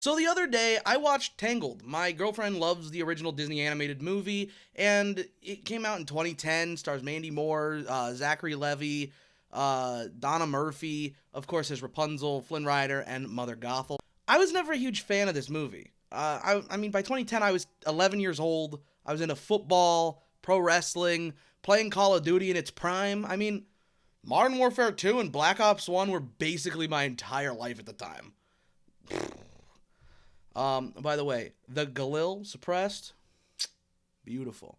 So the other day, I watched Tangled. My girlfriend loves the original Disney animated movie, and it came out in 2010. Stars Mandy Moore, Zachary Levi, Donna Murphy, of course, as Rapunzel, Flynn Rider, and Mother Gothel. I was never a huge fan of this movie. I mean, by 2010, I was 11 years old. I was into football, pro wrestling, playing Call of Duty in its prime. I mean, Modern Warfare 2 and Black Ops 1 were basically my entire life at the time. By the way, the Galil suppressed, beautiful.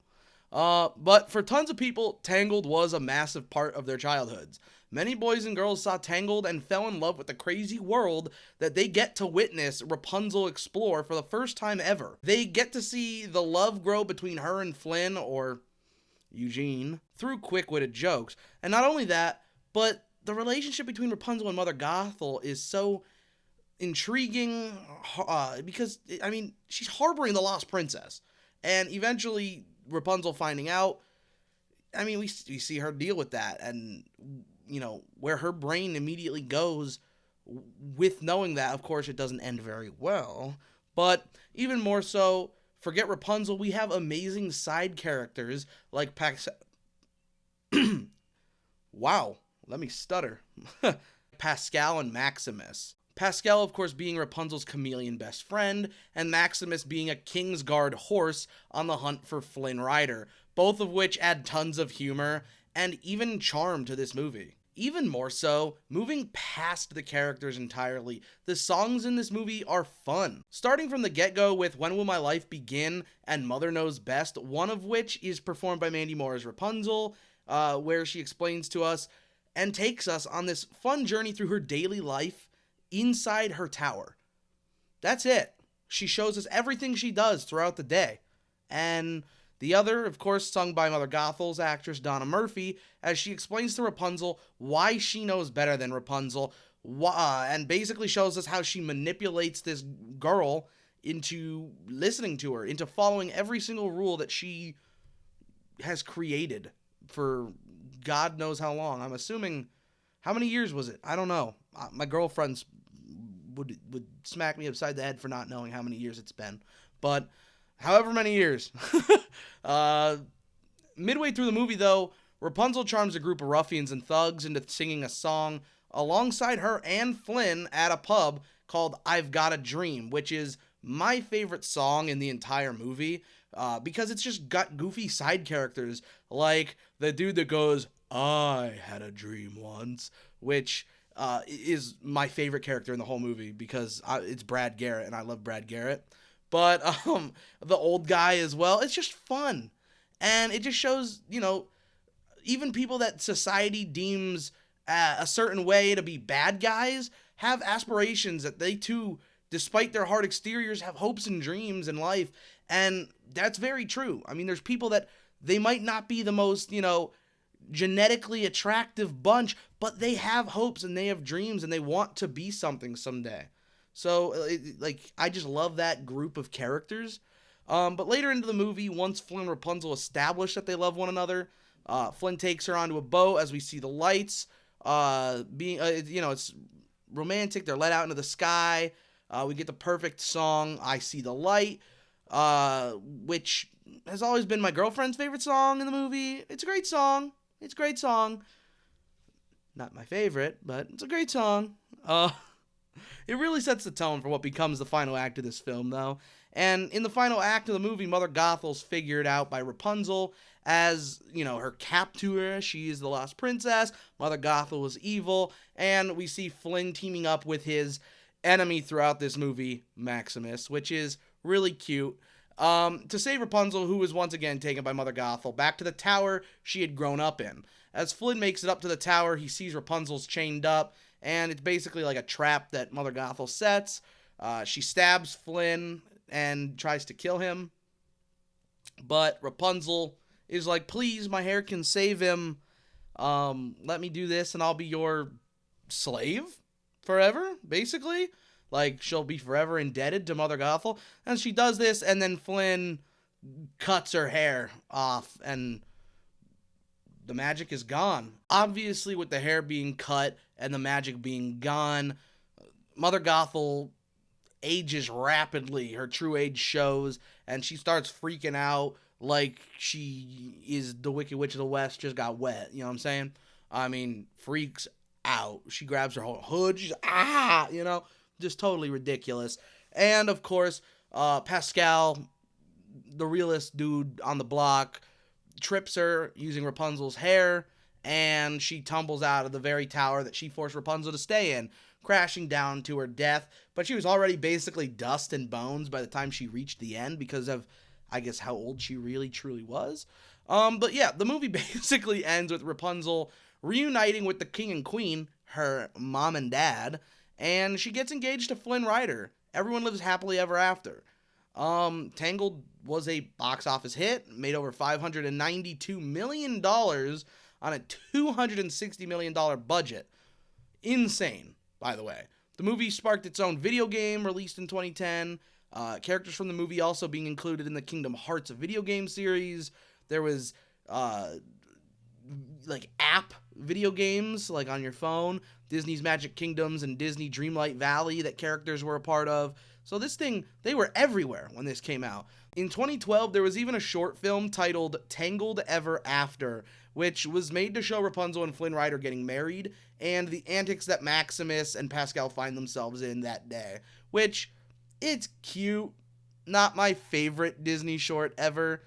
But for tons of people, Tangled was a massive part of their childhoods. Many boys and girls saw Tangled and fell in love with the crazy world that they get to witness Rapunzel explore for the first time ever. They get to see the love grow between her and Flynn, or Eugene, through quick-witted jokes. And not only that, but the relationship between Rapunzel and Mother Gothel is so intriguing, because I mean she's harboring the lost princess, and eventually Rapunzel finding out. I mean, we see her deal with that, and where her brain immediately goes with knowing that. Of course, it doesn't end very well, but even more so. Forget Rapunzel. We have amazing side characters like wow, let me stutter. Pascal and Maximus. Pascal, of course, being Rapunzel's chameleon best friend, and Maximus being a Kingsguard horse on the hunt for Flynn Rider, both of which add tons of humor and even charm to this movie. Even more so, moving past the characters entirely, the songs in this movie are fun. Starting from the get-go with When Will My Life Begin and Mother Knows Best, one of which is performed by Mandy Moore as Rapunzel, where she explains to us and takes us on this fun journey through her daily life inside her tower. That's it. She shows us everything she does throughout the day. And the other, of course, sung by Mother Gothel's actress Donna Murphy, as she explains to Rapunzel why she knows better than Rapunzel, and basically shows us how she manipulates this girl into listening to her, into following every single rule that she has created for God knows how long. I'm assuming, how many years was it? I don't know. My girlfriend's would smack me upside the head for not knowing how many years it's been, but however many years. Midway through the movie, though, Rapunzel charms a group of ruffians and thugs into singing a song alongside her and Flynn at a pub called "I've Got a Dream," which is my favorite song in the entire movie, because it's just got goofy side characters like the dude that goes, "I had a dream once," which is my favorite character in the whole movie because it's Brad Garrett, and I love Brad Garrett. But the old guy as well. It's just fun, and it just shows, even people that society deems a certain way to be bad guys have aspirations that they too, despite their hard exteriors, have hopes and dreams in life, and that's very true. I mean, there's people that they might not be the most, genetically attractive bunch, but they have hopes and they have dreams and they want to be something someday. So, I just love that group of characters. But later into the movie, once Flynn and Rapunzel establish that they love one another, Flynn takes her onto a boat as we see the lights. It's romantic. They're let out into the sky. We get the perfect song, "I See the Light," which has always been my girlfriend's favorite song in the movie. It's a great song. It's a great song. Not my favorite, but it's a great song. It really sets the tone for what becomes the final act of this film, though. And in the final act of the movie, Mother Gothel's figured out by Rapunzel as, her captor. She is the lost princess. Mother Gothel was evil. And we see Flynn teaming up with his enemy throughout this movie, Maximus, which is really cute. To save Rapunzel, who was once again taken by Mother Gothel, back to the tower she had grown up in. As Flynn makes it up to the tower, he sees Rapunzel's chained up, and it's basically like a trap that Mother Gothel sets. She stabs Flynn and tries to kill him, but Rapunzel is like, "Please, my hair can save him. Let me do this, and I'll be your slave forever," basically. Like, she'll be forever indebted to Mother Gothel. And she does this, and then Flynn cuts her hair off, and the magic is gone. Obviously, with the hair being cut and the magic being gone, Mother Gothel ages rapidly. Her true age shows, and she starts freaking out like she is the Wicked Witch of the West just got wet. You know what I'm saying? I mean, freaks out. She grabs her whole hood. She's just totally ridiculous. And of course, Pascal, the realest dude on the block, trips her using Rapunzel's hair, and she tumbles out of the very tower that she forced Rapunzel to stay in, crashing down to her death. But she was already basically dust and bones by the time she reached the end because of, I guess, how old she really truly was. But yeah, the movie basically ends with Rapunzel reuniting with the king and queen, her mom and dad, and she gets engaged to Flynn Rider. Everyone lives happily ever after. Tangled was a box office hit, made over $592 million on a $260 million budget. Insane, by the way. The movie sparked its own video game released in 2010. Characters from the movie also being included in the Kingdom Hearts video game series. There was app video games like on your phone, Disney's Magic Kingdoms and Disney Dreamlight Valley that characters were a part of. So this thing, they were everywhere when this came out. In 2012, there was even a short film titled Tangled Ever After, which was made to show Rapunzel and Flynn Rider getting married and the antics that Maximus and Pascal find themselves in that day, which, it's cute. Not my favorite Disney short ever.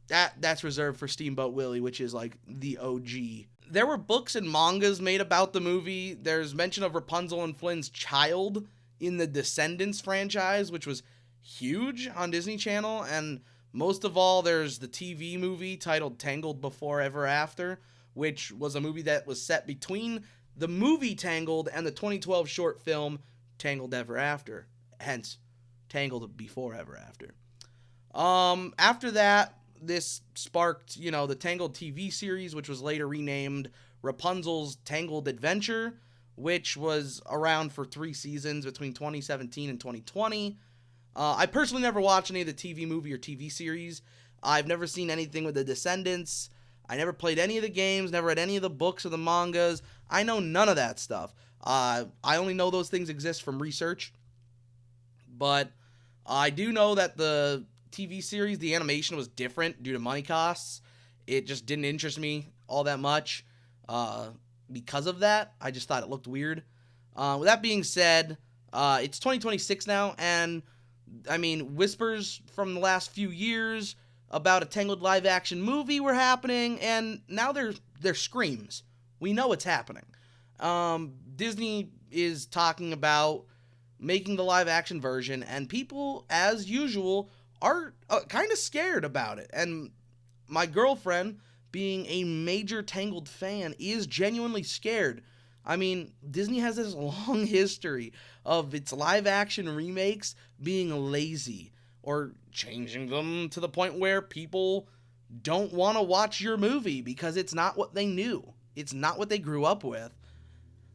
That's reserved for Steamboat Willie, which is like the OG. There were books and mangas made about the movie. There's mention of Rapunzel and Flynn's child in the Descendants franchise, which was huge on Disney Channel. And most of all, there's the TV movie titled Tangled Before Ever After, which was a movie that was set between the movie Tangled and the 2012 short film Tangled Ever After. Hence, Tangled Before Ever After. After that, this sparked, the Tangled TV series, which was later renamed Rapunzel's Tangled Adventure, which was around for 3 seasons between 2017 and 2020. I personally never watched any of the TV movie or TV series. I've never seen anything with the Descendants. I never played any of the games, never read any of the books or the mangas. I know none of that stuff. I only know those things exist from research. But I do know that the TV series, the animation was different due to money costs. It just didn't interest me all that much because of that. I just thought it looked weird. With that being said, it's 2026 now, and I mean, whispers from the last few years about a Tangled live-action movie were happening, and now they're screams. We know it's happening. Disney is talking about making the live-action version, and people, as usual, are kind of scared about it. And my girlfriend, being a major Tangled fan, is genuinely scared. I mean, Disney has this long history of its live-action remakes being lazy or changing them to the point where people don't want to watch your movie because it's not what they knew. It's not what they grew up with.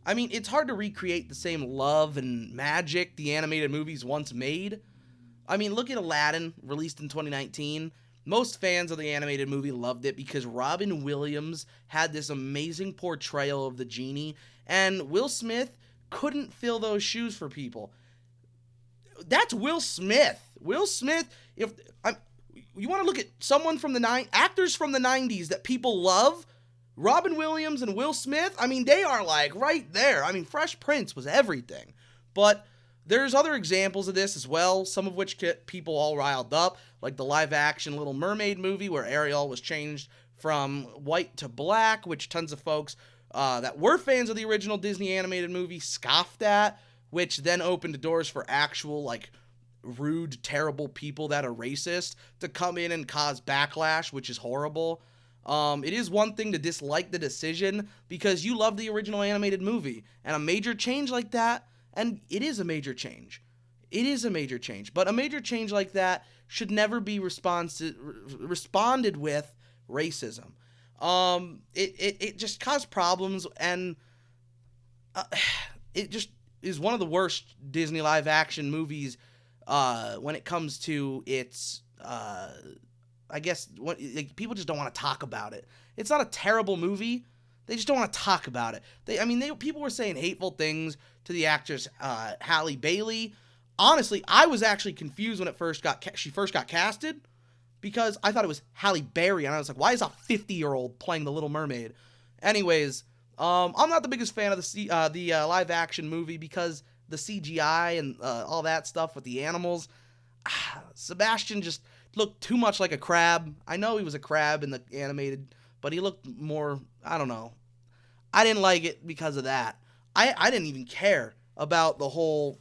I mean, it's hard to recreate the same love and magic the animated movies once made. I mean, look at Aladdin, released in 2019. Most fans of the animated movie loved it because Robin Williams had this amazing portrayal of the genie, and Will Smith couldn't fill those shoes for people. That's Will Smith. Will Smith, if you want to look at someone from actors from the 90s that people love, Robin Williams and Will Smith, I mean, they are like right there. I mean, Fresh Prince was everything. But there's other examples of this as well, some of which get people all riled up, like the live-action Little Mermaid movie where Ariel was changed from white to black, which tons of folks that were fans of the original Disney animated movie scoffed at, which then opened the doors for actual, rude, terrible people that are racist to come in and cause backlash, which is horrible. It is one thing to dislike the decision because you love the original animated movie, and a major change like that, and it is a major change. It is a major change, but a major change like that should never be responded with racism. It just caused problems, and it just is one of the worst Disney live action movies when it comes to its I guess people just don't want to talk about it. It's not a terrible movie. They just don't want to talk about it. People were saying hateful things to the actress Halle Bailey. Honestly, I was actually confused when she first got casted, because I thought it was Halle Berry, and I was like, why is a 50-year-old playing the Little Mermaid? Anyways, I'm not the biggest fan of the live action movie because the CGI and all that stuff with the animals. Sebastian just looked too much like a crab. I know he was a crab in the animated, but he looked more, I don't know. I didn't like it because of that. I didn't even care about the whole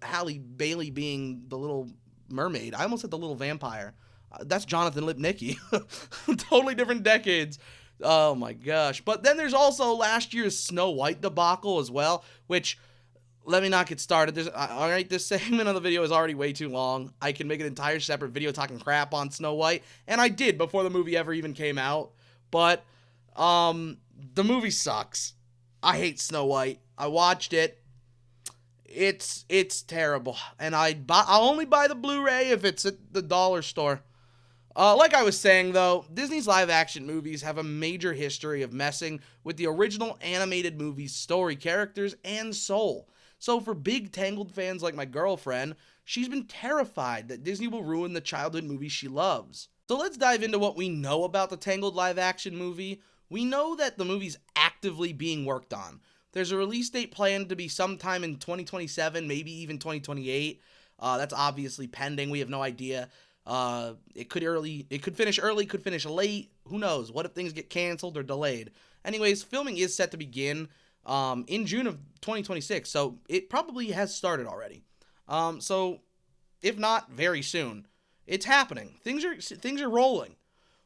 Halle Bailey being the Little Mermaid. I almost said the Little Vampire. That's Jonathan Lipnicki. Totally different decades. Oh my gosh. But then there's also last year's Snow White debacle as well, which, let me not get started. All right, this segment of the video is already way too long. I can make an entire separate video talking crap on Snow White, and I did before the movie ever even came out. But the movie sucks. I hate Snow White. I watched it. It's terrible, and I'll only buy the Blu-ray if it's at the dollar store. Like I was saying, though, Disney's live-action movies have a major history of messing with the original animated movie's story, characters, and soul. So for big Tangled fans like my girlfriend, she's been terrified that Disney will ruin the childhood movies she loves. So let's dive into what we know about the Tangled live-action movie. We know that the movie's actively being worked on. There's a release date planned to be sometime in 2027, maybe even 2028. That's obviously pending. We have no idea. It could finish early, could finish late. Who knows? What if things get canceled or delayed? Anyways, filming is set to begin in June of 2026, so it probably has started already. So if not, very soon. It's happening. Things are rolling.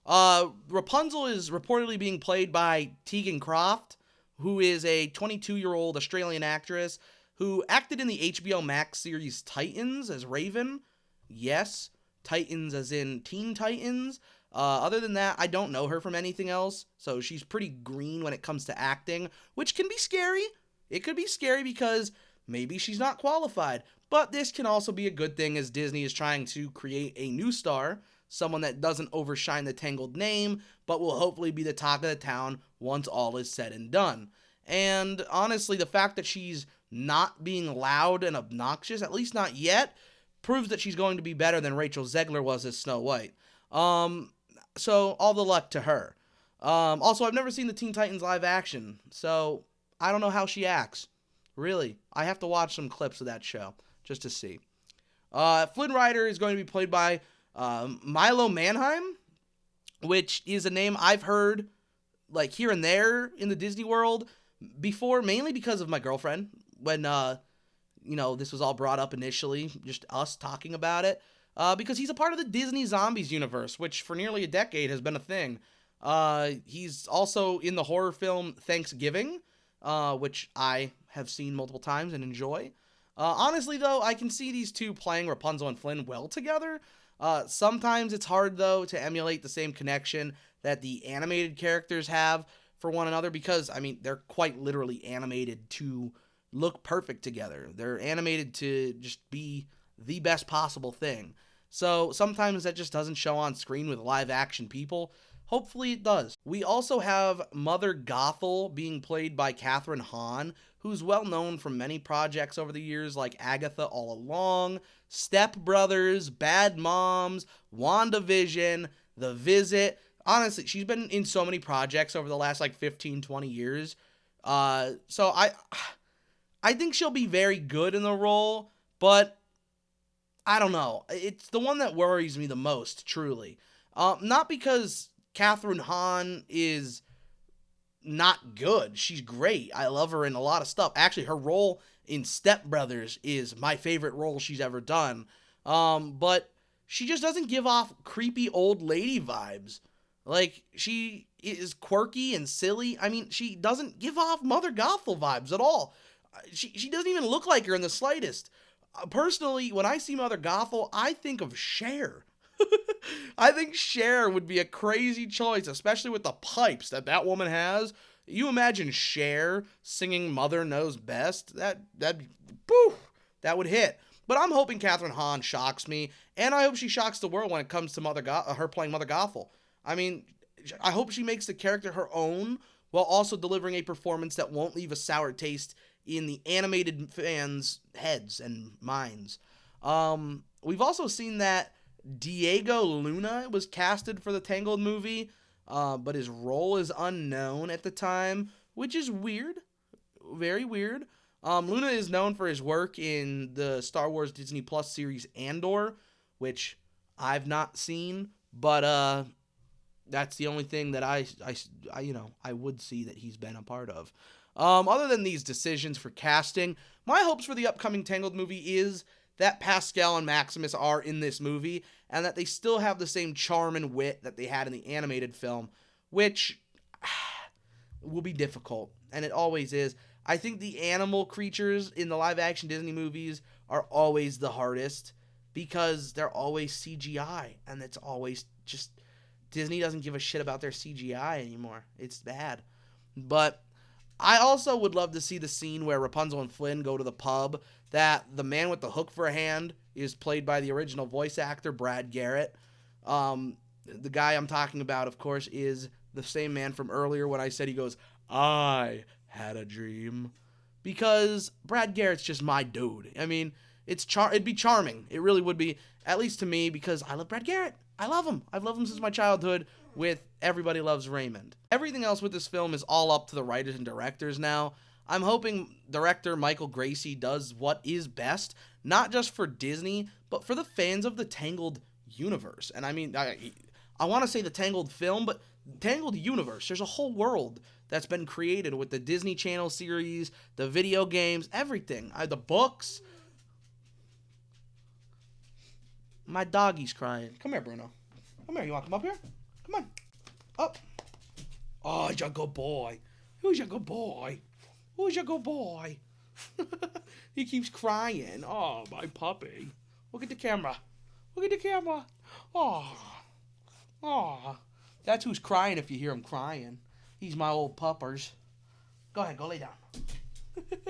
Rapunzel is reportedly being played by Tegan Croft, who is a 22-year-old Australian actress who acted in the HBO Max series Titans as Raven. Yes, Titans as in Teen Titans. Other than that, I don't know her from anything else, so she's pretty green when it comes to acting, which can be scary. It could be scary because maybe she's not qualified, but this can also be a good thing as Disney is trying to create a new star, someone that doesn't overshine the Tangled name, but will hopefully be the talk of the town once all is said and done. And honestly, the fact that she's not being loud and obnoxious, at least not yet, proves that she's going to be better than Rachel Zegler was as Snow White. So all the luck to her. Also, I've never seen the Teen Titans live action, so I don't know how she acts. Really, I have to watch some clips of that show just to see. Flynn Rider is going to be played by Milo Manheim, which is a name I've heard like here and there in the Disney world before, mainly because of my girlfriend. When this was all brought up initially, just us talking about it, because he's a part of the Disney Zombies universe, which for nearly a decade has been a thing. He's also in the horror film Thanksgiving, which I have seen multiple times and enjoy. Honestly, though, I can see these two playing Rapunzel and Flynn well together. Sometimes it's hard, though, to emulate the same connection that the animated characters have for one another because, I mean, they're quite literally animated to look perfect together. They're animated to just be the best possible thing. So sometimes that just doesn't show on screen with live action people. Hopefully it does. We also have Mother Gothel being played by Kathryn Hahn, who's well known from many projects over the years like Agatha All Along, Step Brothers, Bad Moms, WandaVision, The Visit. Honestly, she's been in so many projects over the last 15, 20 years. So I think she'll be very good in the role, but I don't know. It's the one that worries me the most, truly. Not because Kathryn Hahn is not good. She's great. I love her in a lot of stuff. Actually, her role in Step Brothers is my favorite role she's ever done. But she just doesn't give off creepy old lady vibes. She is quirky and silly. I mean, she doesn't give off Mother Gothel vibes at all. She doesn't even look like her in the slightest. Personally, when I see Mother Gothel, I think of Cher. I think Cher would be a crazy choice, especially with the pipes that woman has. You imagine Cher singing Mother Knows Best? That would hit. But I'm hoping Kathryn Hahn shocks me, and I hope she shocks the world when it comes to her playing Mother Gothel. I mean, I hope she makes the character her own, while also delivering a performance that won't leave a sour taste in the animated fans' heads and minds. We've also seen that Diego Luna was casted for the Tangled movie, but his role is unknown at the time, which is weird. Very weird. Luna is known for his work in the Star Wars Disney Plus series Andor, which I've not seen, but that's the only thing that I would see that he's been a part of. Other than these decisions for casting, my hopes for the upcoming Tangled movie is that Pascal and Maximus are in this movie, and that they still have the same charm and wit that they had in the animated film, which will be difficult, and it always is. I think the animal creatures in the live-action Disney movies are always the hardest, because they're always CGI, and it's always just... Disney doesn't give a shit about their CGI anymore. It's bad. But I also would love to see the scene where Rapunzel and Flynn go to the pub, that the man with the hook for a hand is played by the original voice actor, Brad Garrett. The guy I'm talking about, of course, is the same man from earlier when I said he goes, "I had a dream." Because Brad Garrett's just my dude. I mean, it'd be charming. It really would be, at least to me, because I love Brad Garrett. I love him. I've loved him since my childhood with Everybody Loves Raymond. Everything else with this film is all up to the writers and directors now. I'm hoping director Michael Gracie does what is best, not just for Disney, but for the fans of the Tangled universe. And I mean, I want to say the Tangled film, but Tangled universe. There's a whole world that's been created with the Disney Channel series, the video games, everything. The books. My doggy's crying. Come here, Bruno. Come here. You want to come up here? Come on. Up. Oh, you're a good boy. Who's your good boy? Who's your good boy? He keeps crying. Oh, my puppy. Look at the camera. Look at the camera. Oh. Oh. That's who's crying if you hear him crying. He's my old puppers. Go ahead. Go lay down.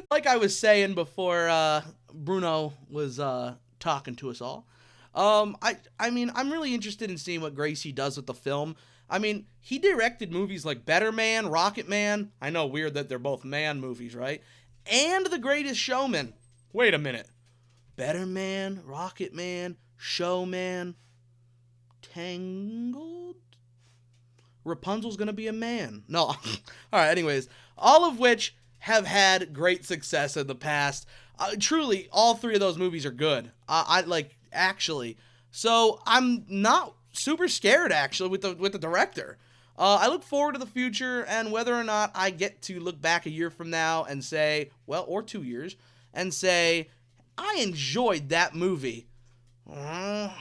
Like I was saying before Bruno was talking to us all. I mean, I'm really interested in seeing what Gracie does with the film. I mean, he directed movies like Better Man, Rocket Man. I know, weird that they're both man movies, right? And The Greatest Showman. Wait a minute. Better Man, Rocket Man, Showman, Tangled? Rapunzel's gonna be a man. No. Alright, anyways. All of which have had great success in the past. Truly, all three of those movies are good. Actually. So I'm not super scared, actually, with the director. I look forward to the future, and whether or not I get to look back a year from now and say, well, or 2 years, and say, I enjoyed that movie. I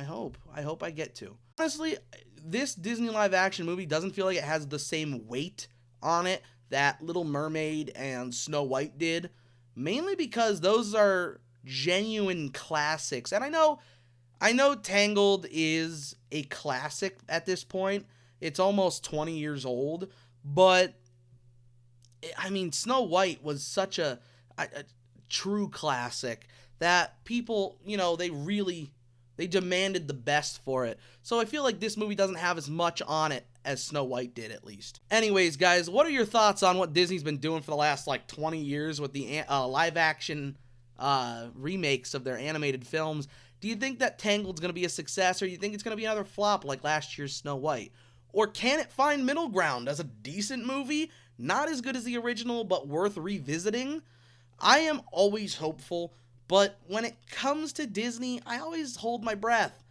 hope I get to. Honestly, this Disney live-action movie doesn't feel like it has the same weight on it that Little Mermaid and Snow White did, mainly because those are genuine classics. And I know Tangled is a classic at this point. It's almost 20 years old, but I mean, Snow White was such a true classic that people, they demanded the best for it. So I feel like this movie doesn't have as much on it as Snow White did, at least. Anyways, guys, what are your thoughts on what Disney's been doing for the last 20 years with the live action remakes of their animated films? Do you think that Tangled's going to be a success, or do you think it's going to be another flop like last year's Snow White? Or can it find middle ground as a decent movie, not as good as the original, but worth revisiting? I am always hopeful, but when it comes to Disney, I always hold my breath.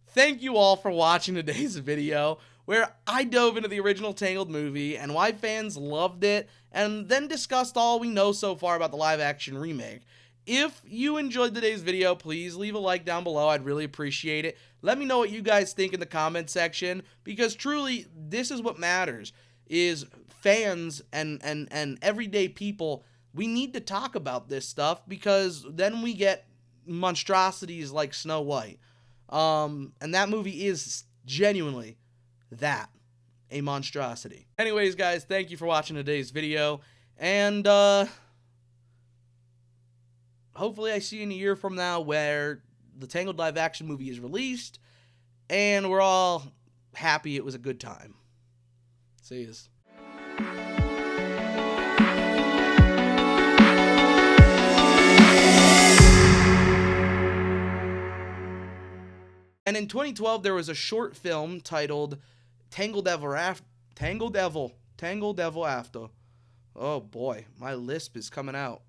Thank you all for watching today's video, where I dove into the original Tangled movie and why fans loved it, and then discussed all we know so far about the live-action remake. If you enjoyed today's video, please leave a like down below. I'd really appreciate it. Let me know what you guys think in the comment section, because truly, this is what matters, is fans and everyday people. We need to talk about this stuff, because then we get monstrosities like Snow White. And that movie is genuinely that, a monstrosity. Anyways, guys, thank you for watching today's video, and hopefully I see you in a year from now where the Tangled live action movie is released and we're all happy it was a good time. See yous. And in 2012, there was a short film titled Tangled Devil After. Tangled Devil. Tangled Devil After. Oh boy, my lisp is coming out.